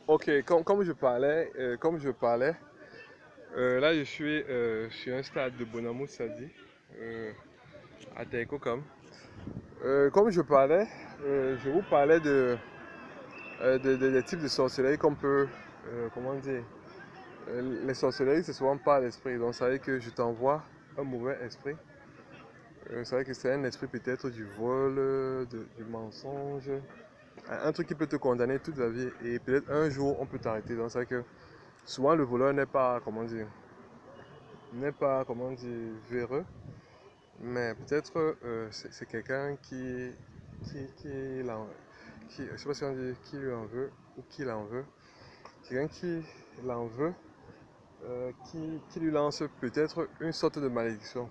Ok, comme je parlais, là je suis sur un stade de Bonamou Sadi, à Taïkokam. Comme je parlais, je vous parlais des types de sorcellerie qu'on peut, comment dire, les sorcelleries c'est souvent pas l'esprit, donc ça veut dire que je t'envoie un mauvais esprit. Ça veut dire que c'est un esprit peut-être du vol, du mensonge, un truc qui peut te condamner toute la vie et peut-être un jour on peut t'arrêter, donc ça veut dire que souvent le voleur n'est pas, comment dire, véreux, mais peut-être c'est quelqu'un qui, l'en- je sais pas si on dit qui lui en veut ou qui l'en veut, quelqu'un qui l'en veut, qui lui lance peut-être une sorte de malédiction.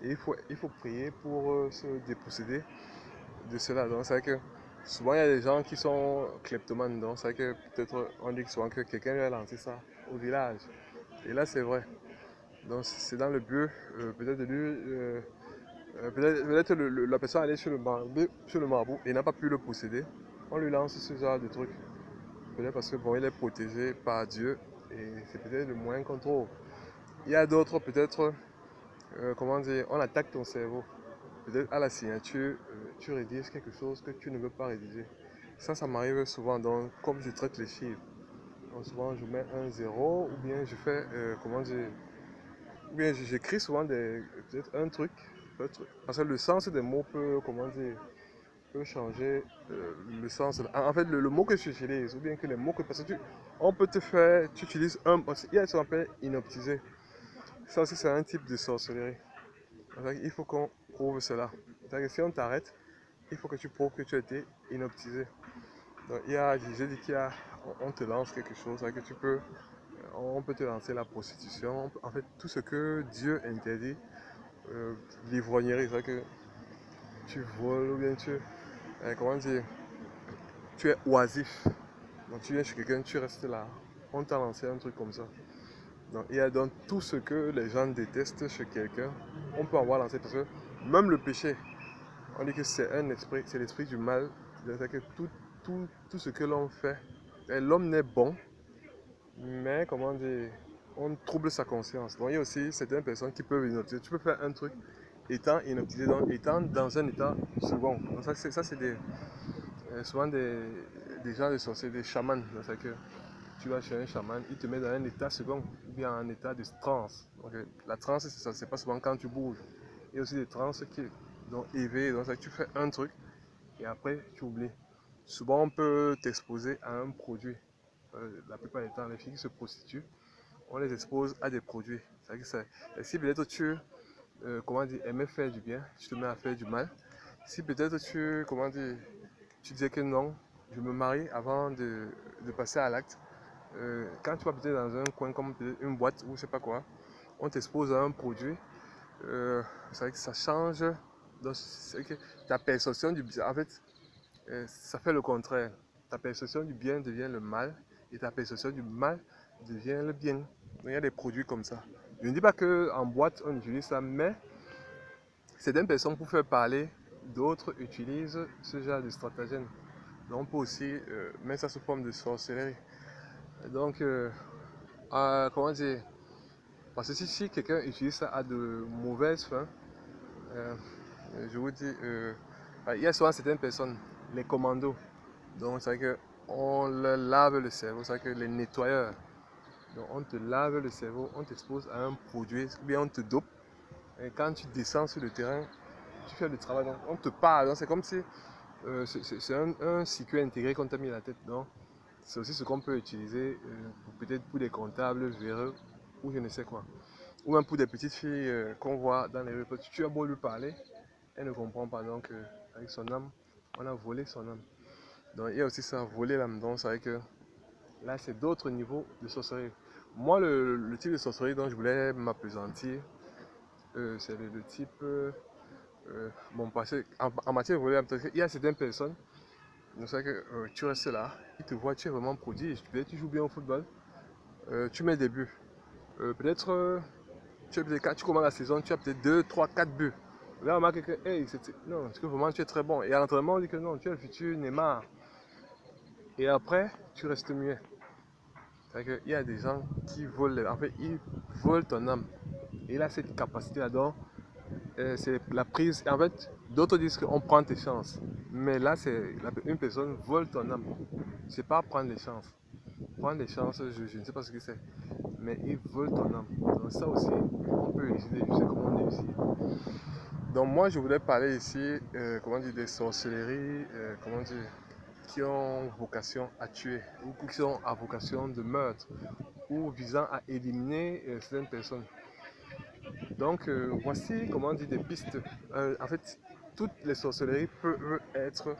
Et il faut prier pour se déposséder de cela. Donc, c'est vrai que souvent il y a des gens qui sont kleptomanes, donc c'est vrai que peut-être on dit souvent que quelqu'un lui a lancé ça au village. Et là, c'est vrai. Donc, c'est dans le but, peut-être de lui. Peut-être la personne allait sur le marabout et n'a pas pu le posséder. On lui lance ce genre de truc. Peut-être parce que bon, il est protégé par Dieu et c'est peut-être le moyen qu'on trouve. Il y a d'autres, peut-être, comment dire, on attaque ton cerveau. Peut-être à la signature, tu rédiges quelque chose que tu ne veux pas rédiger. Ça m'arrive souvent. Donc, comme je traite les chiffres, donc souvent je mets un zéro ou bien je fais, comment dire, ou bien j'écris souvent peut-être un truc, parce que le sens des mots peut, comment dire, peut changer le sens. En fait, le mot que tu utilises, ou bien que les mots que. Parce que on peut te faire. Tu utilises un. Il y a ce qu'on appelle inoptiser. Ça aussi, c'est un type de sorcellerie. Il faut qu'on prouve cela. C'est-à-dire que si on t'arrête, il faut que tu prouves que tu as été inoptisé. Donc, j'ai dit qu'il y a. On te lance quelque chose, c'est-à-dire que tu peux. On peut te lancer la prostitution. En fait, tout ce que Dieu interdit, l'ivrognerie, c'est-à-dire que tu voles ou bien comment dire, tu es oisif. Donc tu viens chez quelqu'un, tu restes là. On t'a lancé un truc comme ça. Donc il y a donc tout ce que les gens détestent chez quelqu'un, on peut avoir lancé parce que même le péché, on dit que c'est un esprit, c'est l'esprit du mal. C'est-à-dire que tout ce que l'on fait, et l'homme n'est bon, mais comment dire, on trouble sa conscience. Donc il y a aussi certaines personnes qui peuvent inoptiser. Tu peux faire un truc étant inoptisé, donc étant dans un état second. Donc ça c'est souvent des gens de sorciers, des chamans. C'est que tu vas chez un chaman, il te met dans un état second, ou bien un état de transe. Donc, la transe, c'est ça, c'est pas souvent quand tu bouges. Il y a aussi des transes qui donc éveillées, donc ça, tu fais un truc et après tu oublies. Souvent, on peut t'exposer à un produit. La plupart du temps, les filles qui se prostituent, on les expose à des produits. C'est que si peut-être tu, comment dire, aimais faire du bien, tu te mets à faire du mal. Si peut-être comment dire, tu disais que non, je me marie avant de passer à l'acte, quand tu vas peut-être dans un coin comme une boîte ou je sais pas quoi, on t'expose à un produit, c'est vrai que ça change. Donc, c'est que ta perception du bien, en fait, ça fait le contraire. Ta perception du bien devient le mal et ta perception du mal devient le bien. Donc, il y a des produits comme ça. Je ne dis pas qu'en boîte on utilise ça, mais certaines personnes pour faire parler, d'autres utilisent ce genre de stratagème. Donc, on peut aussi mettre ça sous forme de sorcellerie. Donc, comment dire, parce que si quelqu'un utilise ça à de mauvaises fins, euh, je vous dis, il y a souvent certaines personnes, les commandos, donc c'est vrai qu'on leur lave le cerveau, c'est vrai que les nettoyeurs, donc on te lave le cerveau, on t'expose à un produit, ou bien on te dope, et quand tu descends sur le terrain, tu fais le travail, donc on te parle, donc c'est comme si c'est un circuit intégré qu'on t'a mis à la tête, donc c'est aussi ce qu'on peut utiliser peut-être pour des comptables véreux ou je ne sais quoi. Ou même pour des petites filles qu'on voit dans les rues. Tu as beau lui parler, elle ne comprend pas. Donc, avec son âme, on a volé son âme. Donc, il y a aussi ça, voler l'âme. Donc, c'est vrai que là, c'est d'autres niveaux de sorcellerie. Moi, le type de sorcellerie dont je voulais m'appesantir, c'est le type. Bon, parce en matière de voler l'âme, il y a certaines personnes, c'est vrai que tu restes là, ils te voient, tu es vraiment prodige. Peut-être tu joues bien au football, tu mets des buts. Peut-être quand tu commences la saison, tu as peut-être 2 3 4 buts. Là, on remarque que, hey, non, parce que vraiment tu es très bon. Et à l'entraînement, on dit que non, tu es le futur Neymar. Et après, tu restes muet. C'est-à-dire qu'il y a des gens qui volent, en fait, ils volent ton âme. Et il a cette capacité là-dedans, c'est la prise. En fait, d'autres disent qu'on prend tes chances. Mais là, c'est une personne vole ton âme. C'est pas prendre les chances. Prendre les chances, je ne sais pas ce que c'est. Mais il vole ton âme. Donc ça aussi, on peut utiliser, je sais comment on réussit. Donc moi, je voulais parler ici, comment dire, des sorcelleries, comment dire, qui ont vocation à tuer, ou qui ont à vocation de meurtre, ou visant à éliminer certaines personnes. Donc voici, comment dire, des pistes. En fait, toutes les sorcelleries peuvent être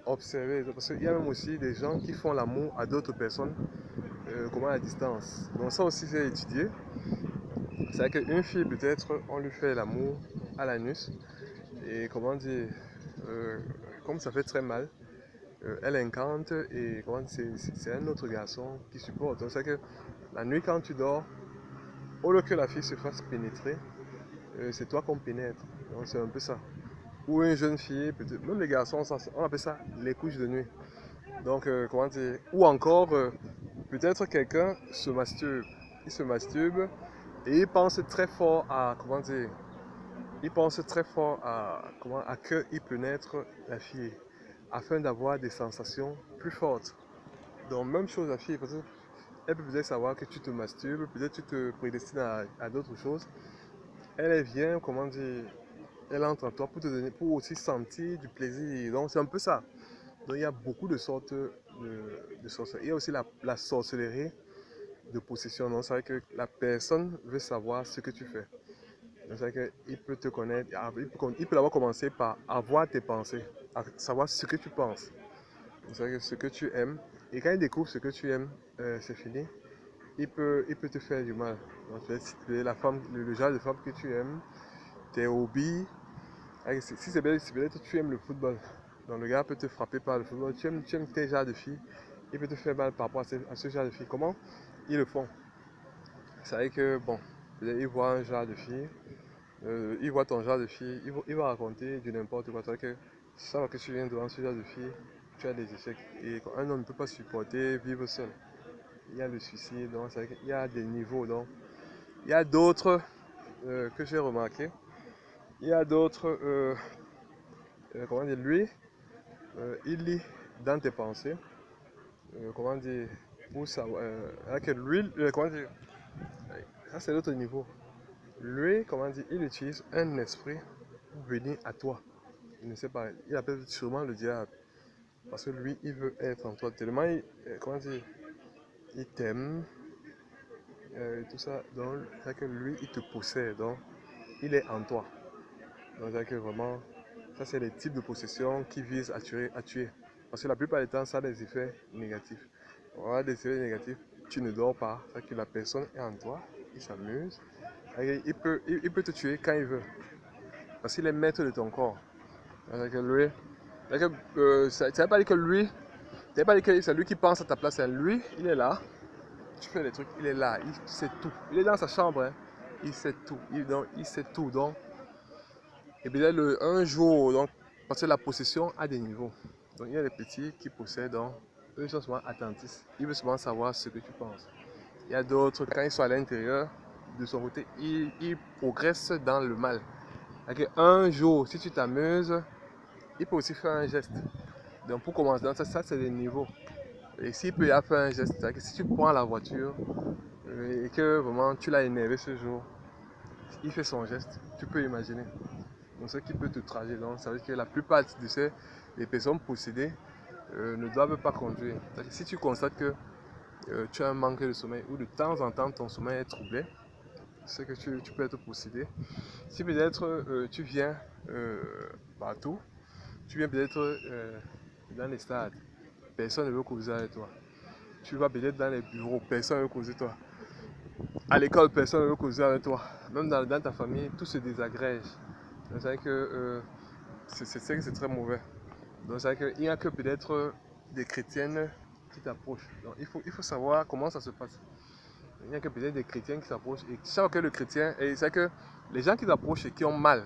observées, parce qu'il y a même aussi des gens qui font l'amour à d'autres personnes, comment à distance. Donc ça aussi, c'est étudié. C'est vrai qu'une fille, peut-être, on lui fait l'amour à l'anus, et comment dire, euh, comme ça fait très mal, elle incante et c'est un autre garçon qui supporte. Donc c'est que la nuit quand tu dors, au lieu que la fille se fasse pénétrer, c'est toi qu'on pénètre. Donc c'est un peu ça. Ou une jeune fille, peut-être, même les garçons, on appelle ça les couches de nuit. Donc comment dire, ou encore peut-être quelqu'un se masturbe. Il se masturbe et il pense très fort à, comment dire, il pense très fort à qu'il pénètre la fille afin d'avoir des sensations plus fortes. Donc même chose la fille, parce qu'elle peut peut-être savoir que tu te masturbes, peut-être tu te prédestines à d'autres choses. Elle vient, comment dire, elle entre en toi pour te donner, pour aussi sentir du plaisir. Donc c'est un peu ça. Donc il y a beaucoup de sortes de sorcellerie. Il y a aussi la sorcellerie de possession. Donc c'est vrai que la personne veut savoir ce que tu fais. C'est-à-dire qu'il peut te connaître, il peut d'abord commencer par avoir tes pensées, à savoir ce que tu penses, c'est-à-dire ce que tu aimes. Et quand il découvre ce que tu aimes, c'est fini, il peut te faire du mal. Donc, tu es la femme, le genre de femme que tu aimes, tes hobbies. Si c'est peut-être tu aimes le football, donc le gars peut te frapper par le football, tu aimes tes genres de filles, il peut te faire mal par rapport à ce genre de filles. Comment ils le font? C'est vrai que, bon, il voit un genre de fille. Il voit ton genre de fille, il va raconter du n'importe quoi. Que ça va que tu viens devant ce genre de fille, tu as des échecs. Et un homme ne peut pas supporter vivre seul. Il y a le suicide, donc il y a des niveaux. Donc. Il y a d'autres que j'ai remarqué. Il y a d'autres, comment dire, lui, il lit dans tes pensées. Comment dire, pour savoir, que lui, comment dire, ça c'est l'autre niveau. Lui, comment dire, il utilise un esprit pour venir à toi. Il ne sait pas, il appelle sûrement le diable. Parce que lui, il veut être en toi. Tellement, comment dire, il t'aime, tout ça. Donc, c'est que lui, il te possède. Donc, il est en toi. Donc, c'est que vraiment, ça, c'est les types de possession qui visent à tuer, à tuer. Parce que la plupart du temps, ça a des effets négatifs. On a des effets négatifs. Tu ne dors pas. C'est que la personne est en toi. Il s'amuse. Il peut te tuer quand il veut. Parce qu'il est maître de ton corps. Donc, lui, ça ne veut pas dire que lui, t'es pas dit que c'est lui qui pense à ta place, c'est lui, il est là. Tu fais les trucs, il est là, il sait tout. Il est dans sa chambre, hein. Il sait tout. Il sait tout. Donc, et bien un jour, donc, parce que la possession a des niveaux. Donc il y a des petits qui possèdent, donc eux sont souvent attentifs. Ils veulent souvent savoir ce que tu penses. Il y a d'autres, quand ils sont à l'intérieur, de son côté, ils progressent dans le mal. Donc, un jour, si tu t'amuses, il peut aussi faire un geste. Donc pour commencer, donc, ça c'est des niveaux. Et s'il peut y avoir un geste, c'est-à-dire que si tu prends la voiture et que vraiment tu l'as énervé ce jour, il fait son geste, tu peux imaginer. Donc ce qui peut te trager. Donc ça veut dire que la plupart de ces les personnes possédées ne doivent pas conduire. C'est-à-dire que si tu constates que tu as un manque de sommeil ou de temps en temps ton sommeil est troublé, c'est que tu peux être possédé. Si peut-être tu viens partout, tu viens peut-être dans les stades, personne ne veut causer avec toi. Tu vas peut-être dans les bureaux, personne ne veut causer avec toi. À l'école, personne ne veut causer avec toi. Même dans ta famille, tout se désagrège. C'est vrai que c'est très mauvais. Donc c'est vrai qu'il n'y a que peut-être des chrétiennes qui t'approchent. Donc il faut savoir comment ça se passe. Il n'y a que peut-être des chrétiens qui s'approchent. Et chaque que le chrétien, et c'est que les gens qui t'approchent et qui ont mal,